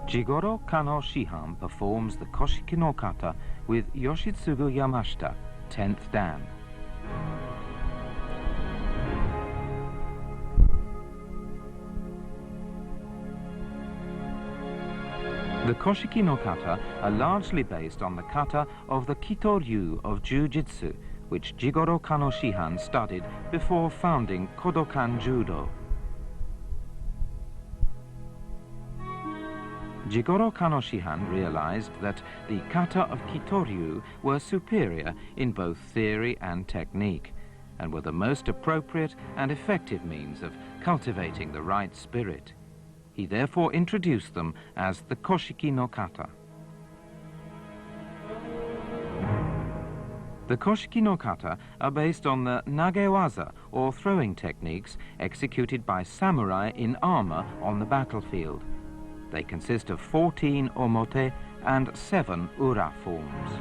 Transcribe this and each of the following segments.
Jigoro Kano Shihan performs the Koshiki no Kata with Yoshitsugu Yamashita, 10th Dan. The Koshiki no Kata are largely based on the kata of the Kito-ryu of Jiu-Jitsu, which Jigoro Kano Shihan studied before founding Kodokan Judo. Jigoro Kano Shihan realized that the kata of Kito-ryu were superior in both theory and technique, and were the most appropriate and effective means of cultivating the right spirit. He therefore introduced them as the Koshiki no Kata. The Koshiki no Kata are based on the nagewaza, or throwing techniques, executed by samurai in armor on the battlefield. They consist of 14 omote and 7 ura forms.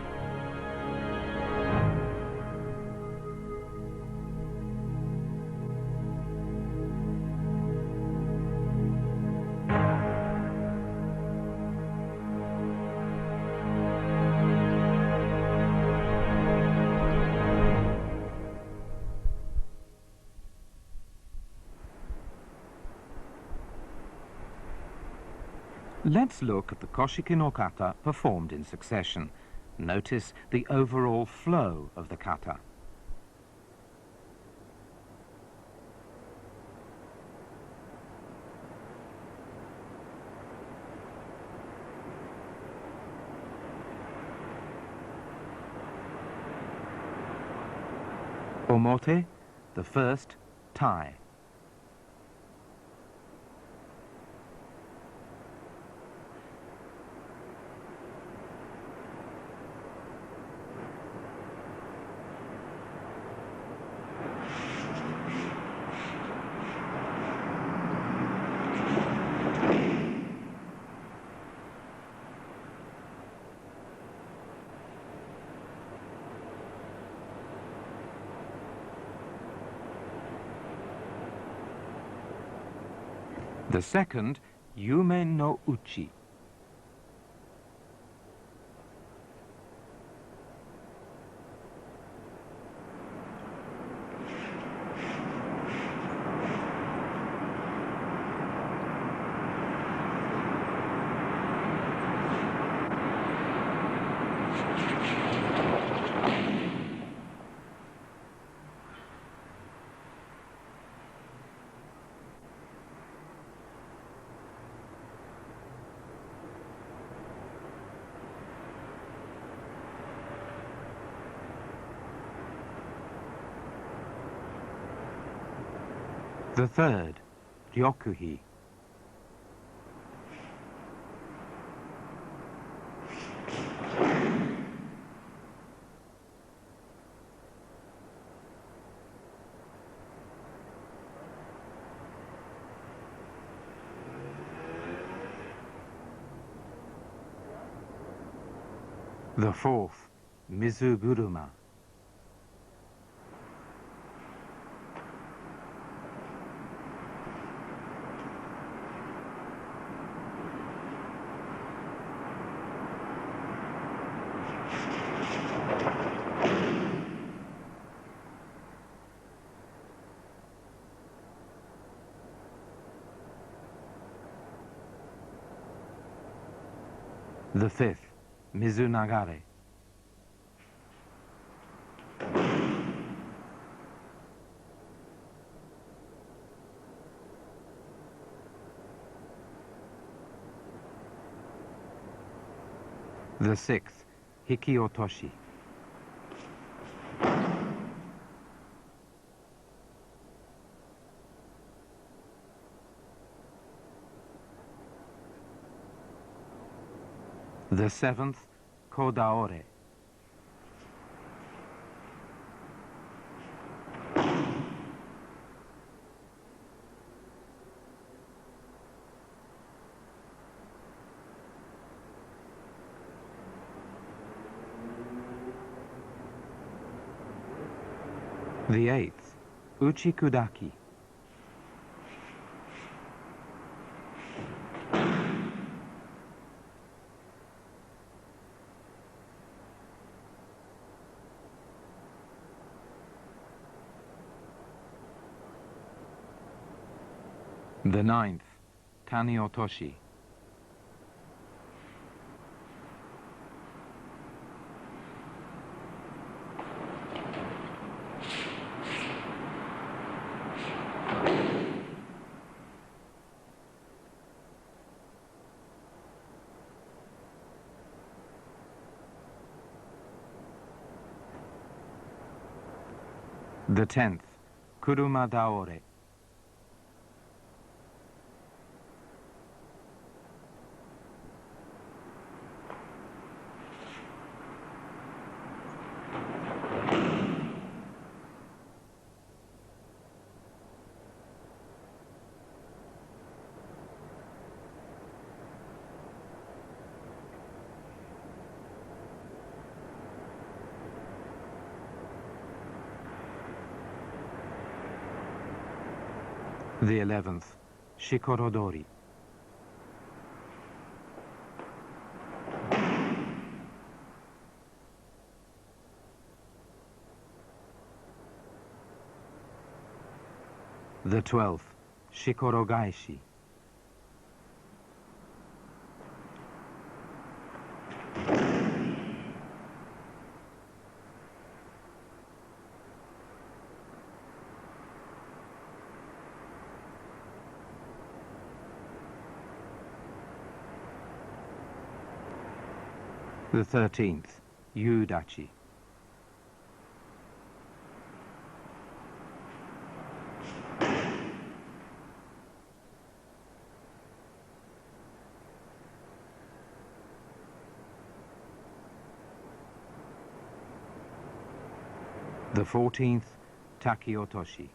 Let's look at the Koshiki no Kata performed in succession. Notice the overall flow of the kata. Omote, the first, tai. The second, Yume no Uchi. The third, Ryokuhi. The fourth, Mizuguruma. The fifth, Mizunagare. The sixth, Hikiotoshi. The seventh, Kodaore. The eighth, Uchikudaki. The 9th, Tani Otoshi. The 10th, Kuruma Daore. The 11th, Shikorodori. The 12th, Shikorogaishi. The 13th, Yudachi. The 14th, Takiotoshi.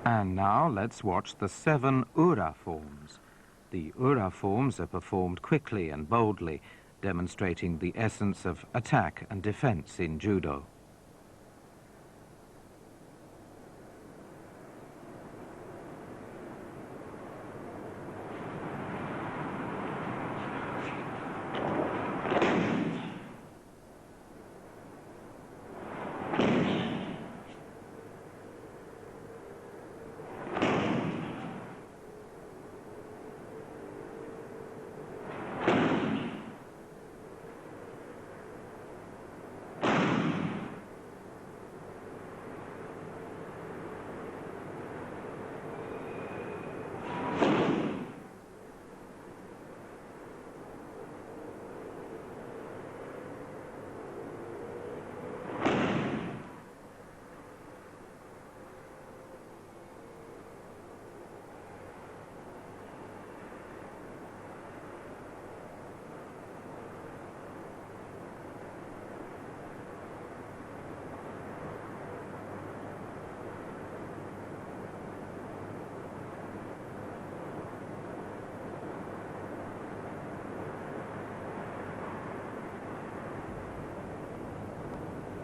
And now let's watch the 7 ura forms. The ura forms are performed quickly and boldly, demonstrating the essence of attack and defense in judo.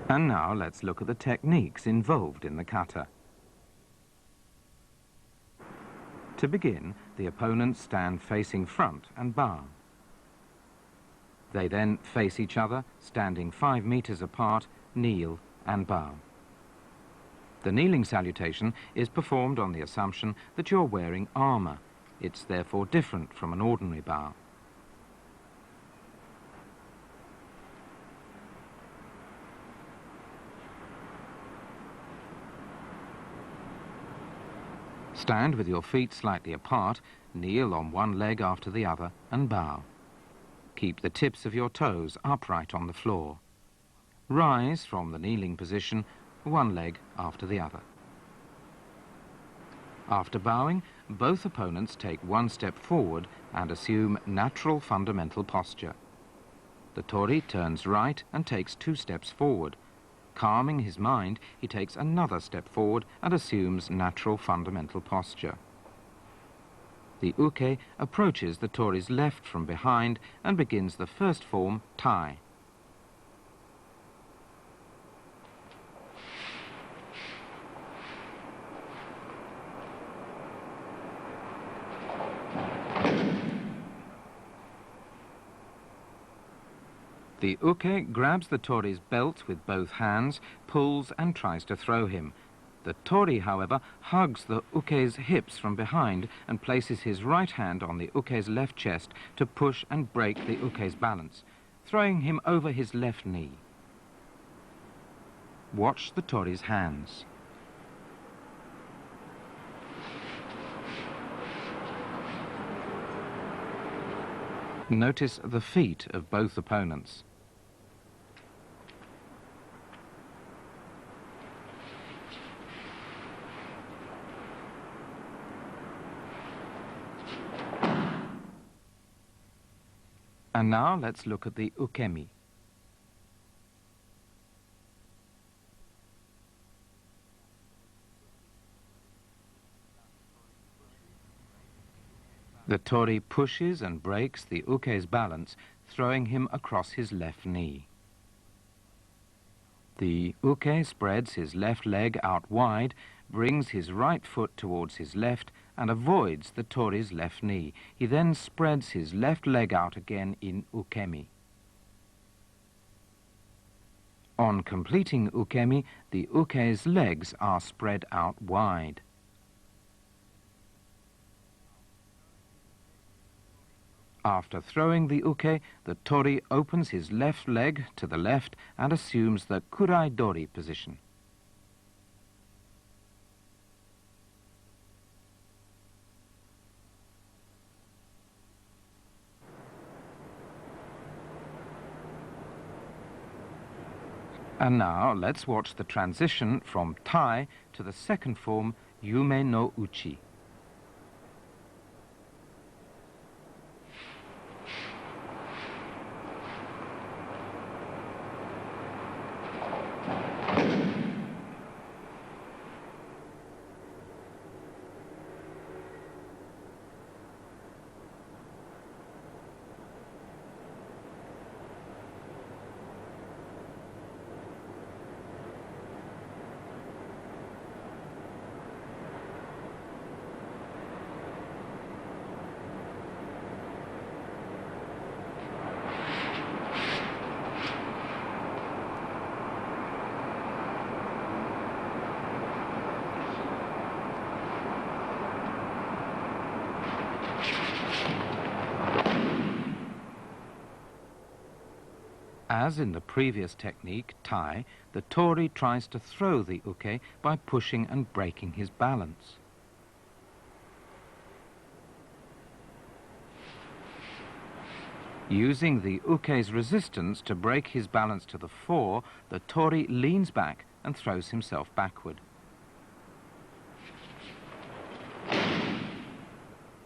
And now let's look at the techniques involved in the kata. To begin, the opponents stand facing front and bow. They then face each other, standing 5 meters apart, kneel and bow. The kneeling salutation is performed on the assumption that you're wearing armor. It's therefore different from an ordinary bow. Stand with your feet slightly apart, kneel on one leg after the other and bow. Keep the tips of your toes upright on the floor. Rise from the kneeling position, one leg after the other. After bowing, both opponents take 1 step forward and assume natural fundamental posture. The tori turns right and takes 2 steps forward. Calming his mind, he takes another step forward and assumes natural fundamental posture. The uke approaches the tori's left from behind and begins the first form, tai. The uke grabs the tori's belt with both hands, pulls and tries to throw him. The tori, however, hugs the uke's hips from behind and places his right hand on the uke's left chest to push and break the uke's balance, throwing him over his left knee. Watch the tori's hands. Notice the feet of both opponents. And now let's look at the ukemi. The tori pushes and breaks the uke's balance, throwing him across his left knee. The uke spreads his left leg out wide, brings his right foot towards his left, and avoids the tori's left knee. He then spreads his left leg out again in ukemi. On completing ukemi, the uke's legs are spread out wide. After throwing the uke, the tori opens his left leg to the left and assumes the kurai-dori position. And now let's watch the transition from tai to the second form, yume no uchi. As in the previous technique, tai, the tori tries to throw the uke by pushing and breaking his balance. Using the uke's resistance to break his balance to the fore, the tori leans back and throws himself backward.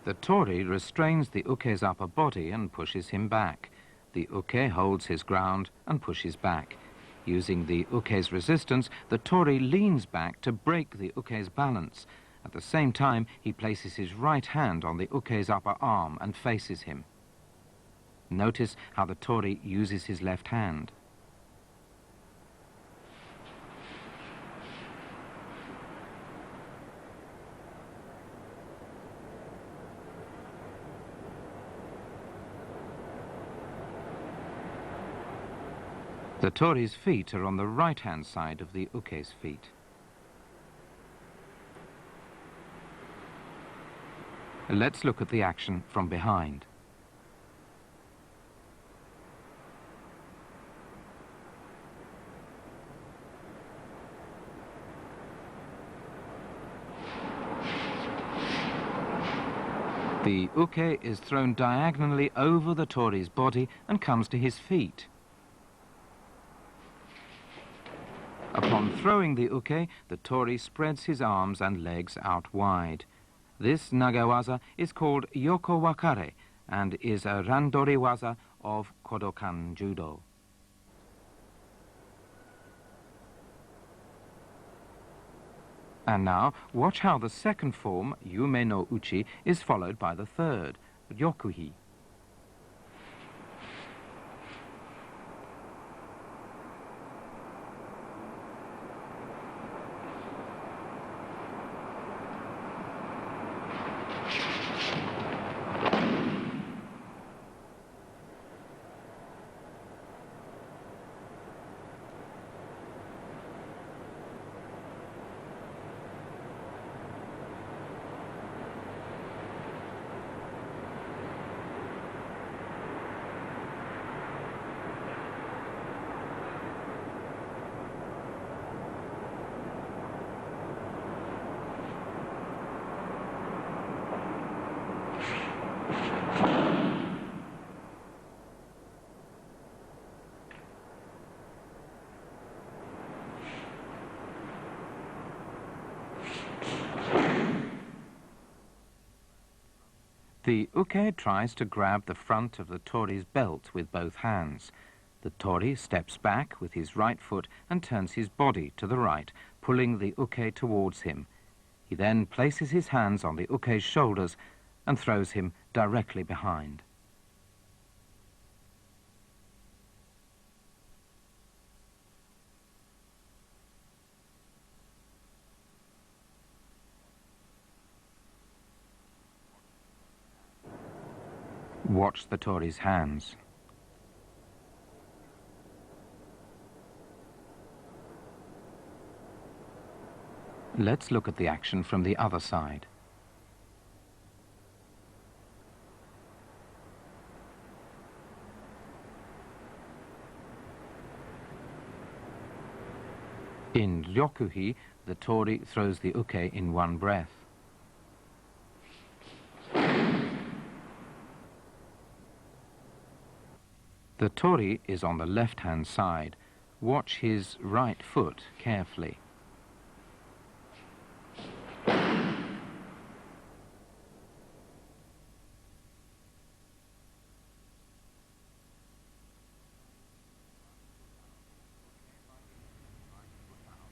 The tori restrains the uke's upper body and pushes him back. The uke holds his ground and pushes back. Using the uke's resistance, the tori leans back to break the uke's balance. At the same time, he places his right hand on the uke's upper arm and faces him. Notice how the tori uses his left hand. The tori's feet are on the right-hand side of the uke's feet. Let's look at the action from behind. The uke is thrown diagonally over the tori's body and comes to his feet. Upon throwing the uke, the tori spreads his arms and legs out wide. This nagawaza is called yoko wakare and is a randori waza of Kodokan judo. And now, watch how the second form, Yume no Uchi, is followed by the third, Ryokuhi. The uke tries to grab the front of the tori's belt with both hands. The tori steps back with his right foot and turns his body to the right, pulling the uke towards him. He then places his hands on the uke's shoulders and throws him directly behind. Watch the tori's hands. Let's look at the action from the other side. In Ryokuhi, the tori throws the uke in one breath. The tori is on the left-hand side. Watch his right foot carefully.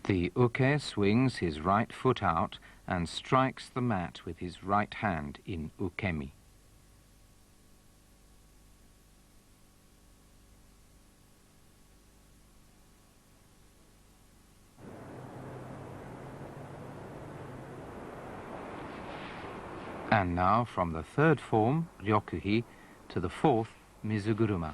The uke swings his right foot out and strikes the mat with his right hand in ukemi. And now from the third form, Ryokuhi, to the fourth, Mizuguruma.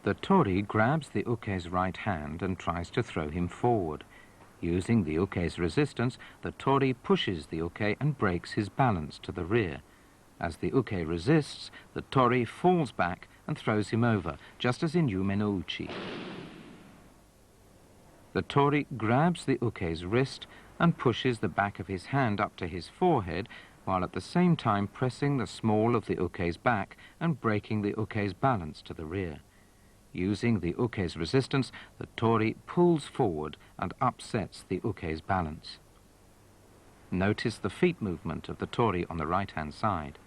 The tori grabs the uke's right hand and tries to throw him forward. Using the uke's resistance, the tori pushes the uke and breaks his balance to the rear. As the uke resists, the tori falls back and throws him over, just as in Yume no Uchi. The tori grabs the uke's wrist and pushes the back of his hand up to his forehead, while at the same time pressing the small of the uke's back and breaking the uke's balance to the rear. Using the uke's resistance, the tori pulls forward and upsets the uke's balance. Notice the feet movement of the tori on the right-hand side.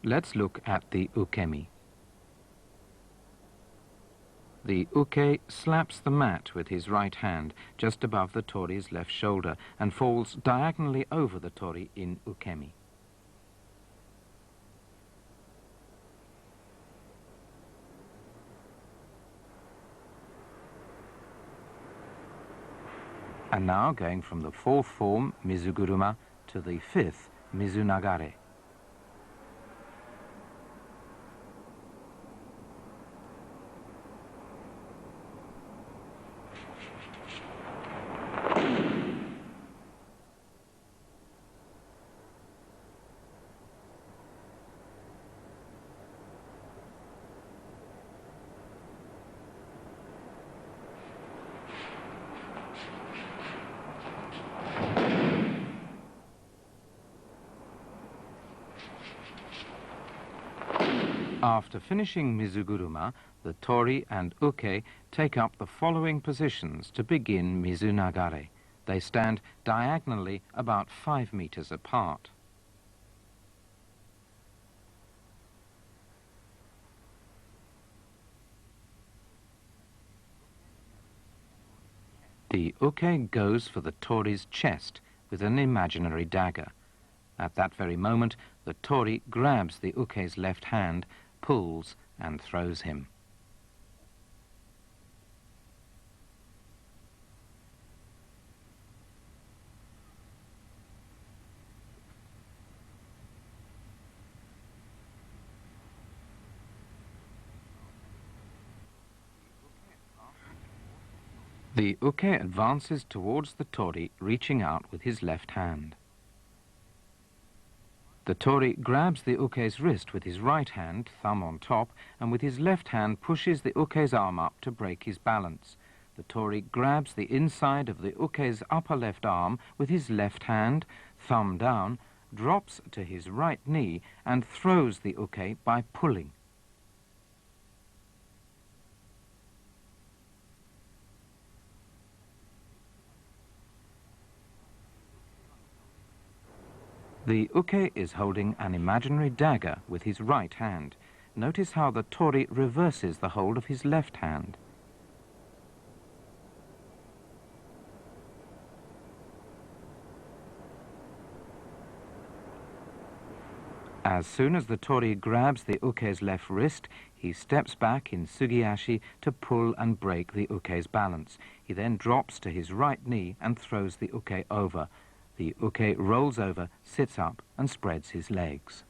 Let's look at the ukemi. The uke slaps the mat with his right hand just above the tori's left shoulder and falls diagonally over the tori in ukemi. And now going from the fourth form, Mizuguruma, to the fifth, Mizunagare. After finishing Mizuguruma, the tori and uke take up the following positions to begin Mizunagare. They stand diagonally about 5 meters apart. The uke goes for the tori's chest with an imaginary dagger. At that very moment, the tori grabs the uke's left hand, pulls and throws him. The uke advances towards the tori, reaching out with his left hand. The tori grabs the uke's wrist with his right hand, thumb on top, and with his left hand pushes the uke's arm up to break his balance. The tori grabs the inside of the uke's upper left arm with his left hand, thumb down, drops to his right knee, and throws the uke by pulling. The uke is holding an imaginary dagger with his right hand. Notice how the tori reverses the hold of his left hand. As soon as the tori grabs the uke's left wrist, he steps back in sugiashi to pull and break the uke's balance. He then drops to his right knee and throws the uke over. The uke rolls over, sits up and spreads his legs.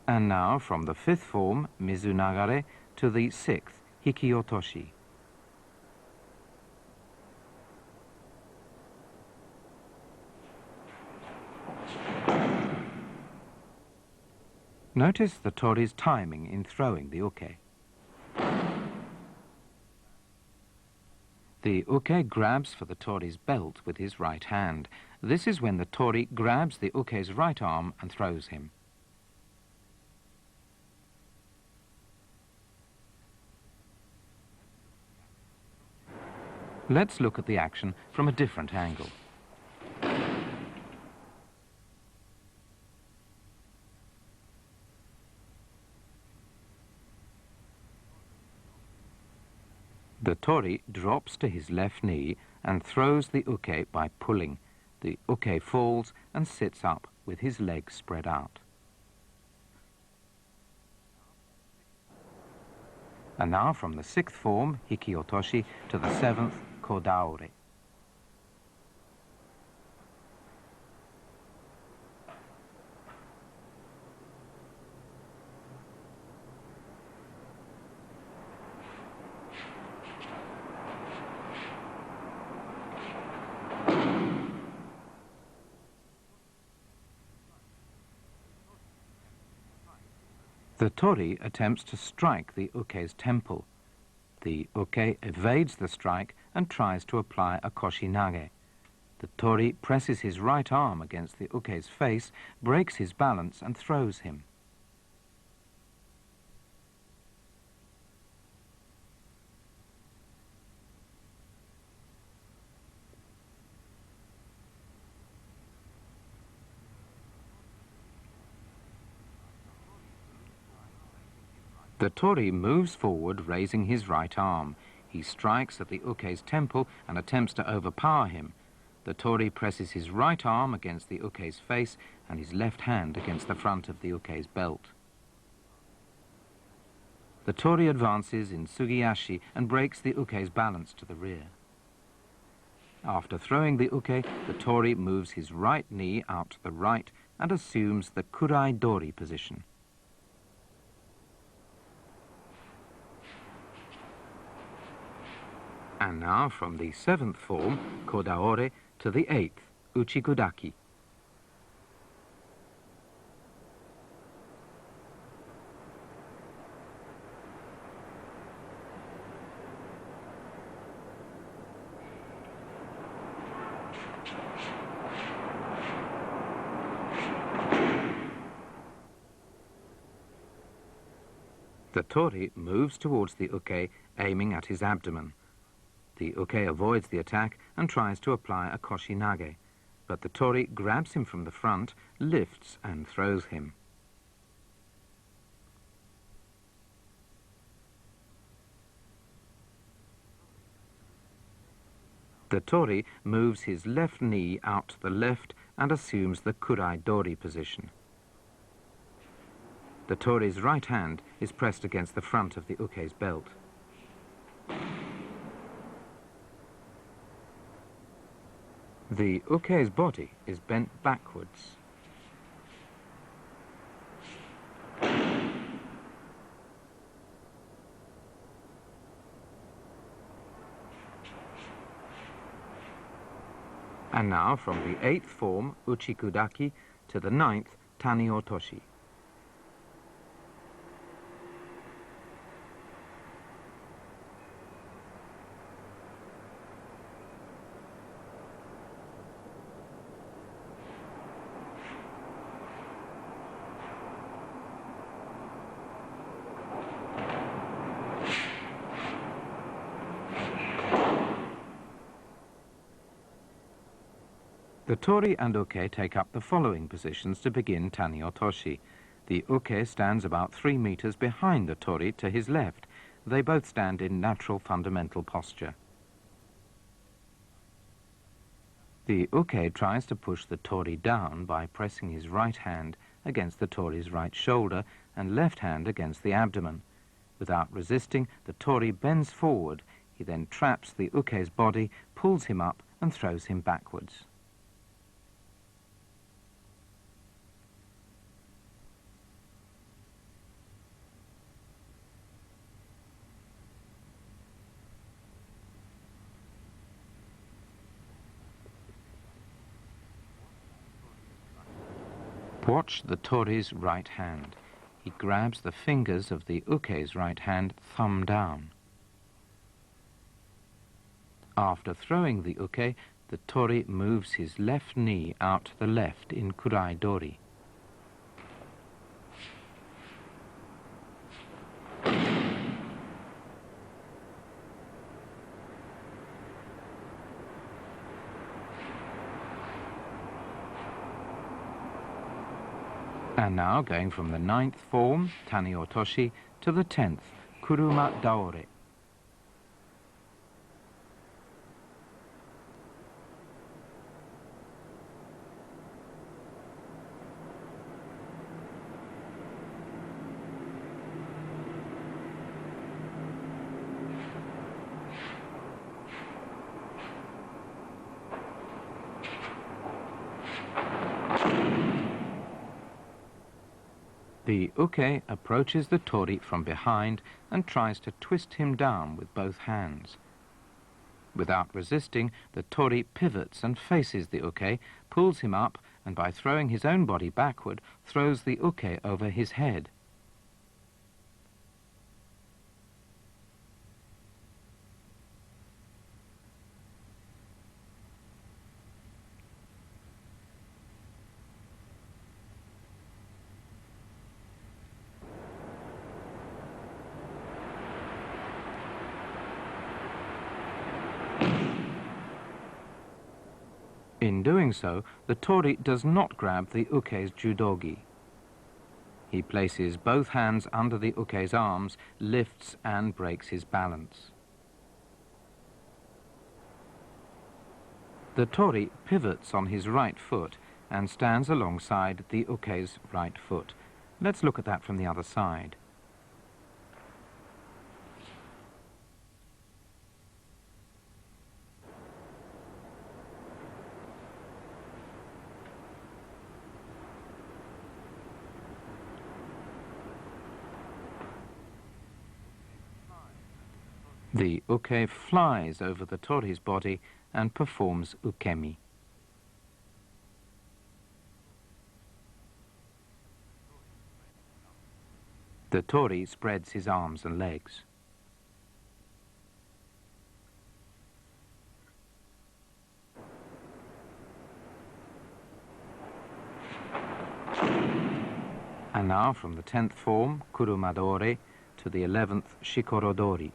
And now from the fifth form, Mizunagare, to the sixth, Hikiotoshi. Notice the tori's timing in throwing the uke. The uke grabs for the tori's belt with his right hand. This is when the tori grabs the uke's right arm and throws him. Let's look at the action from a different angle. The tori drops to his left knee and throws the uke by pulling. The uke falls and sits up with his legs spread out. And now from the sixth form, Hikiotoshi, to the seventh, Kodaore. The tori attempts to strike the uke's temple. The uke evades the strike and tries to apply a koshinage. The tori presses his right arm against the uke's face, breaks his balance and throws him. The tori moves forward, raising his right arm. He strikes at the uke's temple and attempts to overpower him. The tori presses his right arm against the uke's face and his left hand against the front of the uke's belt. The tori advances in sugiashi and breaks the uke's balance to the rear. After throwing the uke, the tori moves his right knee out to the right and assumes the kurai dori position. And now from the seventh form, Kodaore, to the eighth, Uchikudaki. The tori moves towards the uke, aiming at his abdomen. The uke avoids the attack and tries to apply a koshinage, but the tori grabs him from the front, lifts and throws him. The tori moves his left knee out to the left and assumes the kurai dori position. The tori's right hand is pressed against the front of the uke's belt. The uke's body is bent backwards. And now from the 8th form, uchikudaki, to the 9th, taniotoshi. The tori and uke take up the following positions to begin taniotoshi. The uke stands about 3 meters behind the tori to his left. They both stand in natural fundamental posture. The uke tries to push the tori down by pressing his right hand against the tori's right shoulder and left hand against the abdomen. Without resisting, the tori bends forward. He then traps the uke's body, pulls him up and throws him backwards. Watch the tori's right hand. He grabs the fingers of the uke's right hand, thumb down. After throwing the uke, the tori moves his left knee out to the left in kurai dori. And now going from the 9th form, taniotoshi, to the 10th, kuruma daore. The uke approaches the tori from behind and tries to twist him down with both hands. Without resisting, the tori pivots and faces the uke, pulls him up, and by throwing his own body backward, throws the uke over his head. In doing so, the tori does not grab the uke's judogi. He places both hands under the uke's arms, lifts and breaks his balance. The tori pivots on his right foot and stands alongside the uke's right foot. Let's look at that from the other side. The uke flies over the tori's body and performs ukemi. The tori spreads his arms and legs. And now from the 10th form, kurumadore, to the 11th Shikorodori.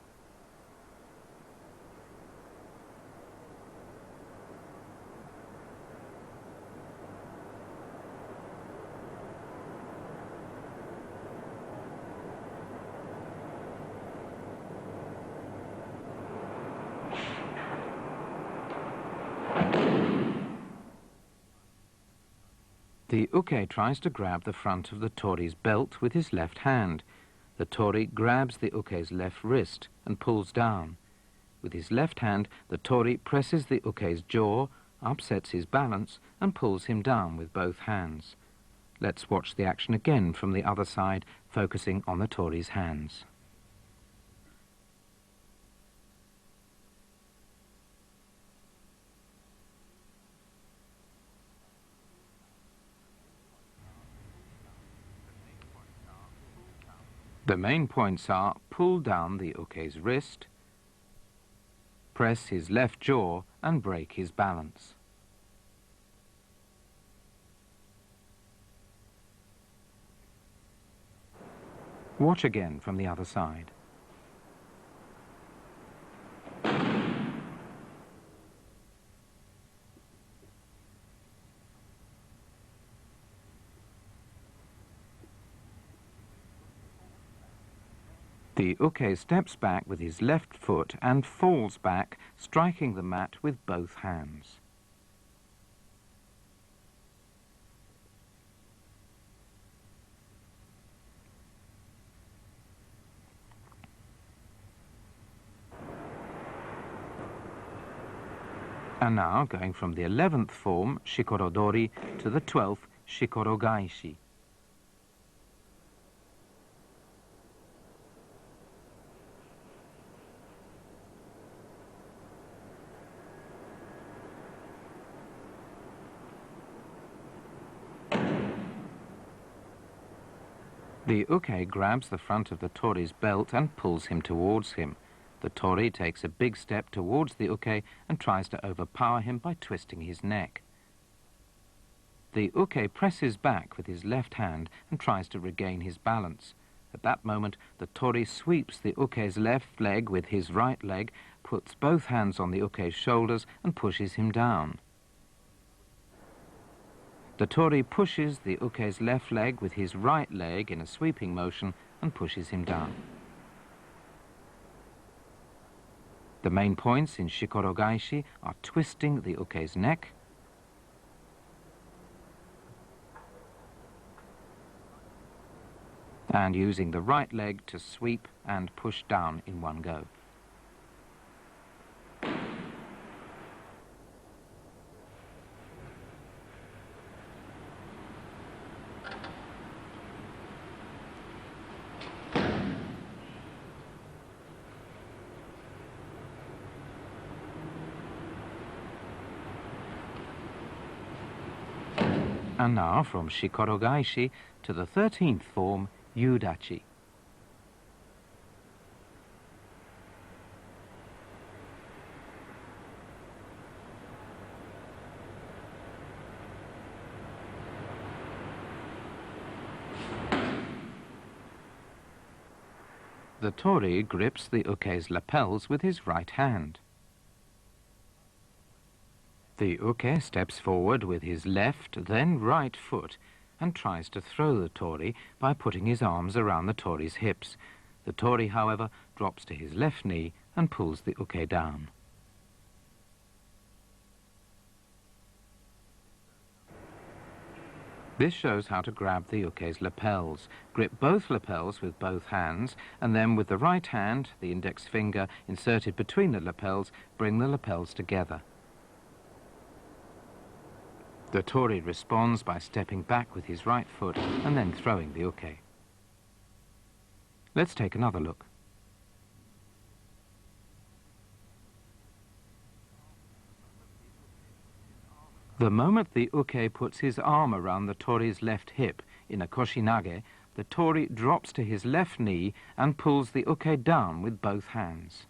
The uke tries to grab the front of the tori's belt with his left hand. The tori grabs the uke's left wrist and pulls down. With his left hand, the tori presses the uke's jaw, upsets his balance, and pulls him down with both hands. Let's watch the action again from the other side, focusing on the tori's hands. The main points are pull down the uke's wrist, press his left jaw and break his balance. Watch again from the other side. The uke steps back with his left foot and falls back, striking the mat with both hands. And now, going from the 11th form, Shikorodori, to the 12th, Shikorogaishi. The uke grabs the front of the tori's belt and pulls him towards him. The tori takes a big step towards the uke and tries to overpower him by twisting his neck. The uke presses back with his left hand and tries to regain his balance. At that moment, the tori sweeps the uke's left leg with his right leg, puts both hands on the uke's shoulders and pushes him down. The tori pushes the uke's left leg with his right leg in a sweeping motion and pushes him down. The main points in Shikorogaishi are twisting the uke's neck, and using the right leg to sweep and push down in one go. And now from Shikorogaishi to the 13th form, Yudachi. The tori grips the uke's lapels with his right hand. The uke steps forward with his left, then right foot and tries to throw the tori by putting his arms around the tori's hips. The tori, however, drops to his left knee and pulls the uke down. This shows how to grab the uke's lapels. Grip both lapels with both hands, and then with the right hand, the index finger inserted between the lapels, bring the lapels together. The tori responds by stepping back with his right foot and then throwing the uke. Let's take another look. The moment the uke puts his arm around the tori's left hip in a koshinage, the tori drops to his left knee and pulls the uke down with both hands.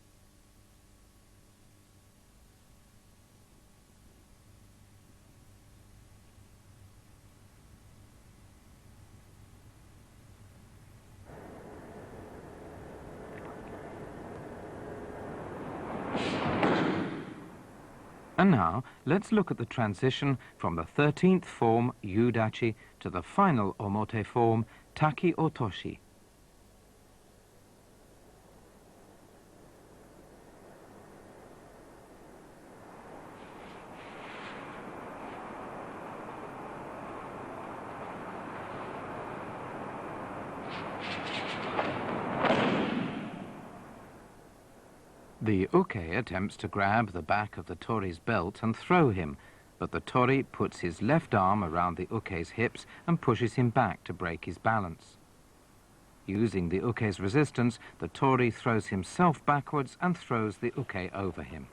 And now, let's look at the transition from the 13th form, yudachi, to the final omote form, taki otoshi. The uke attempts to grab the back of the tori's belt and throw him, but the tori puts his left arm around the uke's hips and pushes him back to break his balance. Using the uke's resistance, the tori throws himself backwards and throws the uke over him.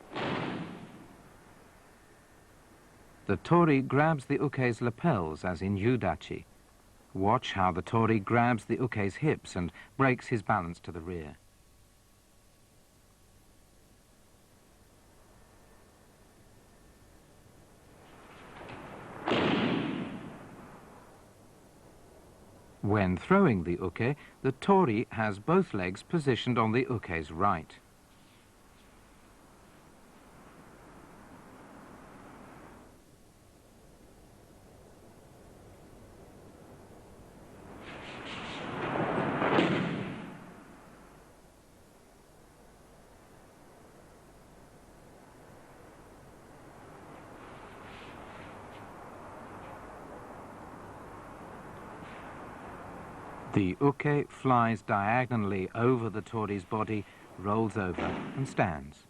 The tori grabs the uke's lapels as in yudachi. Watch how the tori grabs the uke's hips and breaks his balance to the rear. When throwing the uke, the tori has both legs positioned on the uke's right. The uke flies diagonally over the tori's body, rolls over and stands.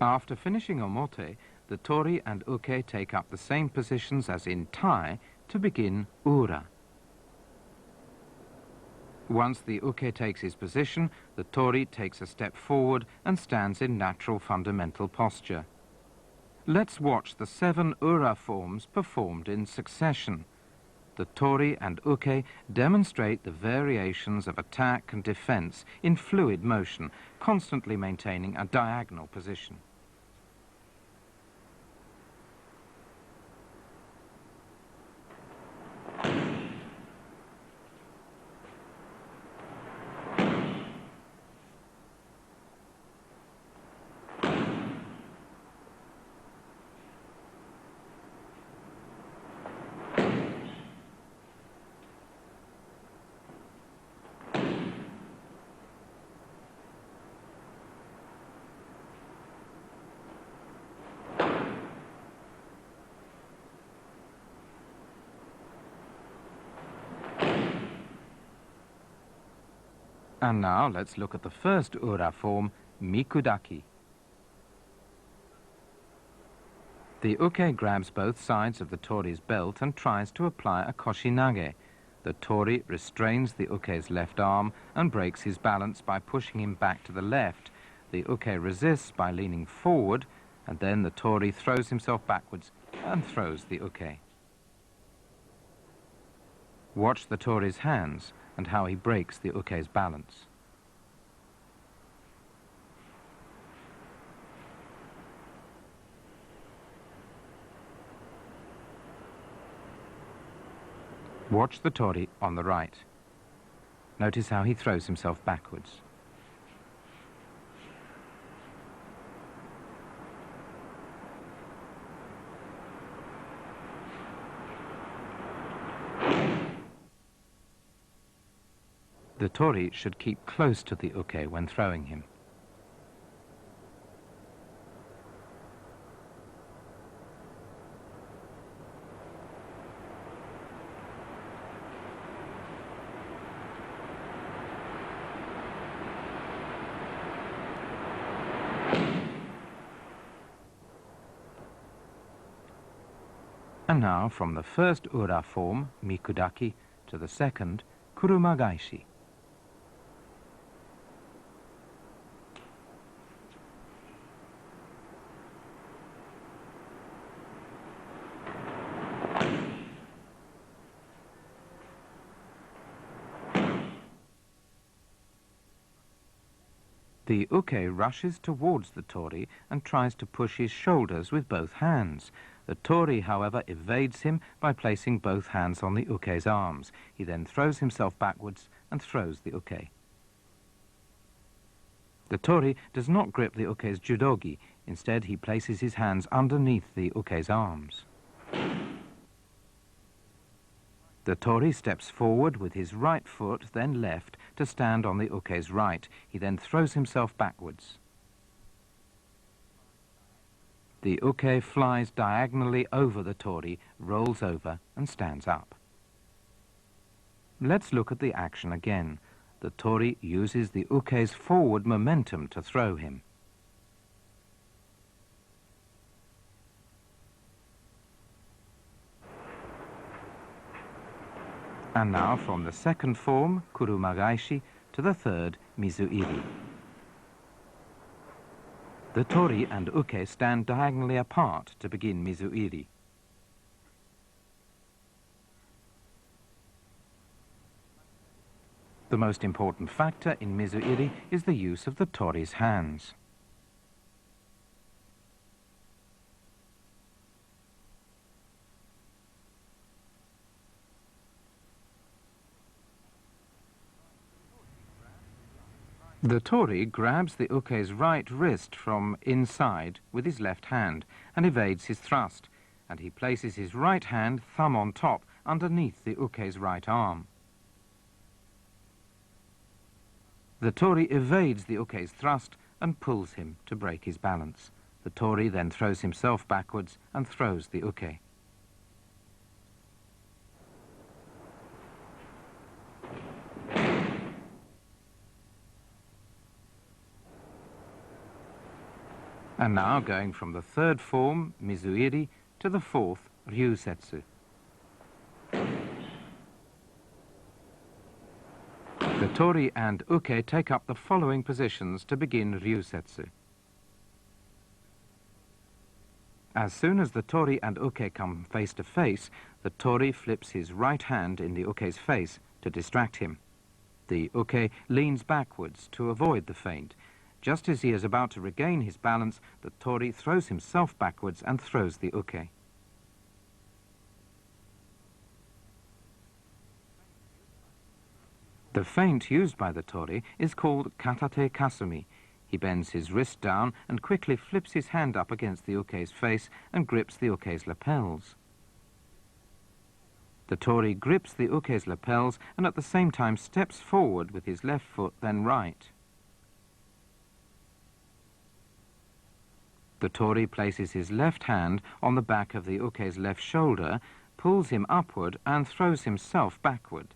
After finishing omote, the tori and uke take up the same positions as in tai to begin ura. Once the uke takes his position, the tori takes a step forward and stands in natural fundamental posture. Let's watch the 7 ura forms performed in succession. The tori and uke demonstrate the variations of attack and defense in fluid motion, constantly maintaining a diagonal position. And now let's look at the first ura form, mikudaki. The uke grabs both sides of the tori's belt and tries to apply a koshinage. The tori restrains the uke's left arm and breaks his balance by pushing him back to the left. The uke resists by leaning forward, and then the tori throws himself backwards and throws the uke. Watch the tori's hands and how he breaks the uke's balance. Watch the tori on the right. Notice how he throws himself backwards. The tori should keep close to the uke when throwing him. And now from the first ura form, mikudaki, to the second, kurumagaishi. The uke rushes towards the tori and tries to push his shoulders with both hands. The tori, however, evades him by placing both hands on the uke's arms. He then throws himself backwards and throws the uke. The tori does not grip the uke's judogi. Instead, he places his hands underneath the uke's arms. The tori steps forward with his right foot, then left, to stand on the uke's right. He then throws himself backwards. The uke flies diagonally over the tori, rolls over and stands up. Let's look at the action again. The tori uses the uke's forward momentum to throw him. And now from the second form, kurumagaishi, to the third, mizuiri. The tori and uke stand diagonally apart to begin mizuiri. The most important factor in mizuiri is the use of the tori's hands. The tori grabs the uke's right wrist from inside with his left hand and evades his thrust, and he places his right hand, thumb on top, underneath the uke's right arm. The tori evades the uke's thrust and pulls him to break his balance. The tori then throws himself backwards and throws the uke. And now going from the third form, mizuiri, to the fourth, ryusetsu. The tori and uke take up the following positions to begin ryusetsu. As soon as the tori and uke come face to face, the tori flips his right hand in the uke's face to distract him. The uke leans backwards to avoid the feint. Just as he is about to regain his balance, the tori throws himself backwards and throws the uke. The feint used by the tori is called katate kasumi. He bends his wrist down and quickly flips his hand up against the uke's face and grips the uke's lapels. The tori grips the uke's lapels and at the same time steps forward with his left foot, then right. The tori places his left hand on the back of the uke's left shoulder, pulls him upward and throws himself backward.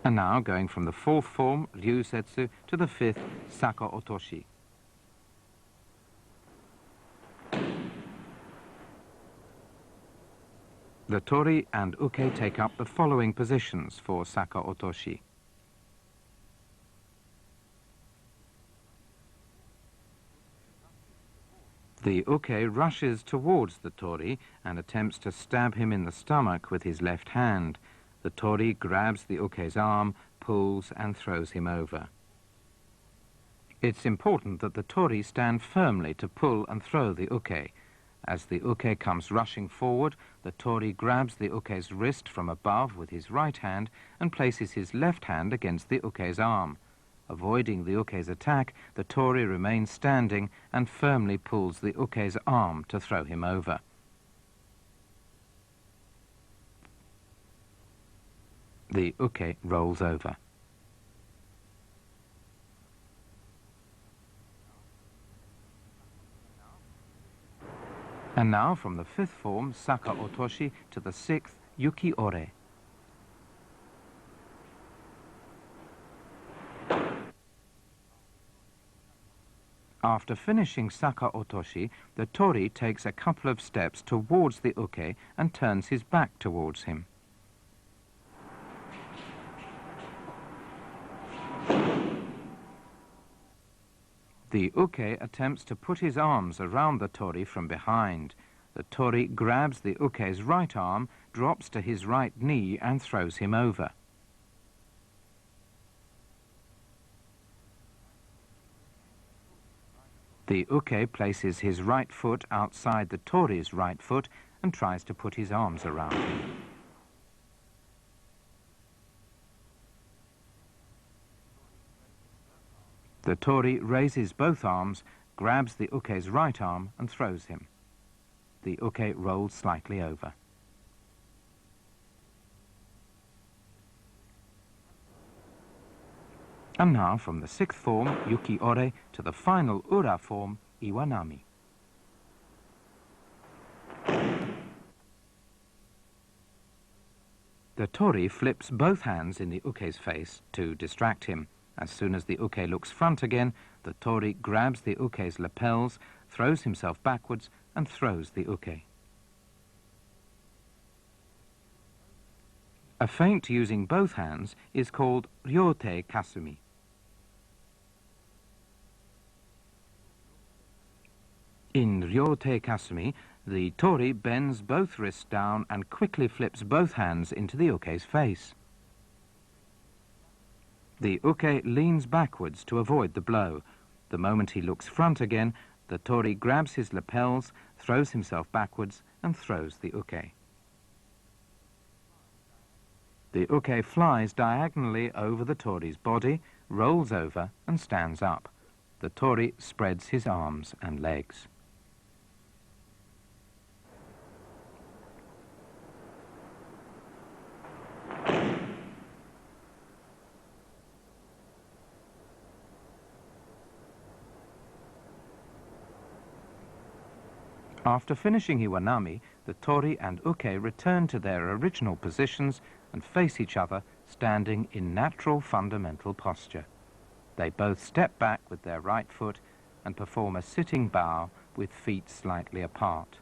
And now going from the fourth form, ryusetsu, to the fifth, saka otoshi. The tori and uke take up the following positions for saka otoshi. The uke rushes towards the tori and attempts to stab him in the stomach with his left hand. The tori grabs the uke's arm, pulls and throws him over. It's important that the tori stand firmly to pull and throw the uke. As the uke comes rushing forward, the tori grabs the uke's wrist from above with his right hand and places his left hand against the uke's arm. Avoiding the uke's attack, the tori remains standing and firmly pulls the uke's arm to throw him over. The uke rolls over. And now from the fifth form, saka otoshi, to the sixth, yuki ore. After finishing saka otoshi, the tori takes a couple of steps towards the uke and turns his back towards him. The uke attempts to put his arms around the tori from behind. the tori grabs the uke's right arm, drops to his right knee and throws him over. The uke places his right foot outside the tori's right foot and tries to put his arms around him. The tori raises both arms, grabs the uke's right arm and throws him. The uke rolls slightly over. And now from the sixth form, yuki-ore, to the final ura form, iwanami. The tori flips both hands in the uke's face to distract him. As soon as the uke looks front again, the tori grabs the uke's lapels, throws himself backwards and throws the uke. A feint using both hands is called ryote kasumi. In ryote kasumi, the tori bends both wrists down and quickly flips both hands into the uke's face. The uke leans backwards to avoid the blow. The moment he looks front again, the tori grabs his lapels, throws himself backwards and throws the uke. The uke flies diagonally over the tori's body, rolls over and stands up. The tori spreads his arms and legs. After finishing iwanami, the tori and uke return to their original positions and face each other, standing in natural fundamental posture. They both step back with their right foot and perform a sitting bow with feet slightly apart.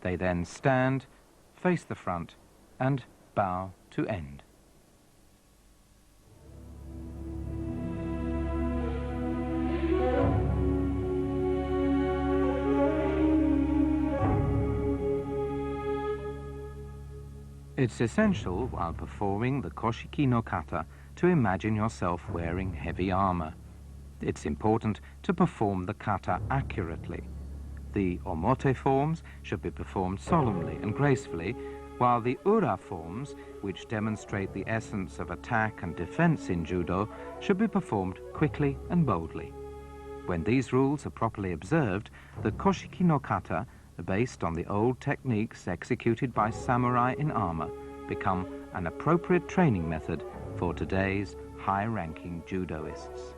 They then stand, face the front, and bow to end. It's essential, while performing the Koshiki no Kata, to imagine yourself wearing heavy armor. It's important to perform the kata accurately. The omote forms should be performed solemnly and gracefully, while the ura forms, which demonstrate the essence of attack and defense in judo, should be performed quickly and boldly. When these rules are properly observed, the Koshiki no Kata, based on the old techniques executed by samurai in armor, become an appropriate training method for today's high-ranking judoists.